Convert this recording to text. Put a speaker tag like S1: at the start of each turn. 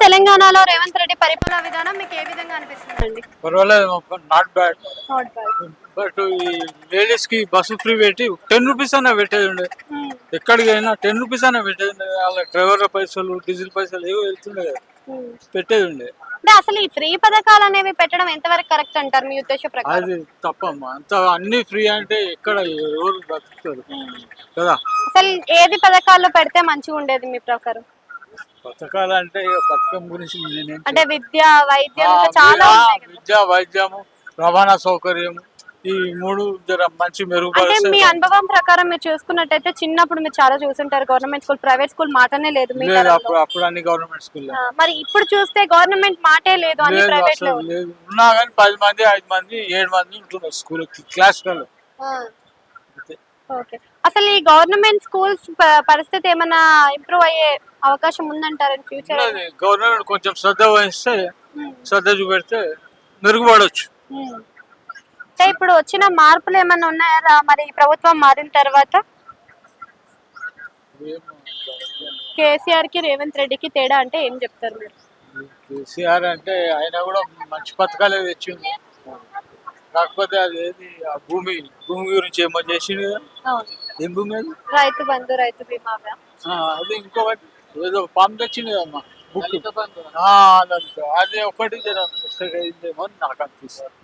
S1: తెలంగాణలో రేవంత్ రెడ్డి పరిపాలన విధానం మీకు ఏ విధంగా అనిపిస్తుందండి?
S2: పర్వాలేదు, not bad.
S1: Not bad.
S2: But ఈ లేడీస్ కి బస్సు ఫ్రీ పెట్టి 10 రూపీస్ అన్న పెట్టేది ఉండే. ఎక్కడికి అయినా 10 రూపీస్ అన్న పెట్టేది ఉండే. వాళ్ళ డ్రైవర్ల పైసలు, డీజిల్ పైసలు ఏవో వెళ్తుండే కదా, పెట్టేది ఉండే.
S1: అంటే అసలు ఈ ఫ్రీ పథకాలు అనేవి పెట్టడం ఎంతవరకు కరెక్ట్ అంటారు మీ ఉద్దేశ ప్రకారం?
S2: అది తప్పమ్మా. అంత అన్ని ఫ్రీ అంటే ఎక్కడ ఎవరు బతుకుతారు కదా.
S1: అసలు ఏది పథకాల్లో పెడితే మంచిగా ఉండేది మీ ప్రకారం?
S2: పథకాలు అంటే ఇక పథకం గురించి నేనేం
S1: అంటే విద్య, వైద్యం ఇంకా చాలా ఉన్నాయి కదా.
S2: విద్య, వైద్యము, రవాణా సౌకర్యం, ఈ మూడు జర మంచి
S1: అంటే
S2: మెరుగుపరిస్తే.
S1: మీ అనుభవం ప్రకారం మీరు చూసుకున్నట్టయితే చిన్నప్పుడు మీరు చాలా చూసుంటారు, గవర్నమెంట్ స్కూల్, ప్రైవేట్ స్కూల్ మాటనే లేదు మీ
S2: లేదు,
S1: తరంలో.
S2: అప్పుడు అన్ని గవర్నమెంట్ స్కూల్
S1: మరి ఇప్పుడు చూస్తే గవర్నమెంట్ మాటే లేదు, అన్ని
S2: లేదు,
S1: ప్రైవేట్ లో.
S2: అసలు లేదు. ఉన్నా కానీ 10 మంది, 5 మంది, 7 మంది ఉంటున్నారు స్కూల్ క్లాస్లలో.
S1: ఓకే, అసలు ఈ గవర్నమెంట్ స్కూల్స్ పరిస్థితి ఏమైనా ఇంప్రూవ్ అయ్యే అవకాశం ఉందంటారు ఫ్యూచర్?
S2: గవర్నమెంట్ కొంచెం శ్రద్ధ వహిస్తే, శ్రద్ధ చూపెడితే మెరుగుపడవచ్చు.
S1: అంటే ఇప్పుడు వచ్చిన మార్పులు ఏమైనా ఉన్నాయా మరి ఈ ప్రభుత్వం మారిన తర్వాత? కేసీఆర్ కి రేవంత్ రెడ్డికి తేడా అంటే ఏం చెప్తారు మీరు?
S2: కేసీఆర్ అంటే ఆయన కూడా మంచి పథకాలే తెచ్చింది. కాకపోతే అది ఏది ఆ భూమి గురించి ఏమో చేసింది కదా. ఏం భూమి అది?
S1: రైతు బంధు, రైతు బీమా.
S2: అది ఇంకొకటి ఏదో ఫామ్ తెచ్చింది కదమ్మా, బుక్. అది ఒకటి జర మిస్టేక్ అయిందేమో అని నాకు అనిపిస్తుంది.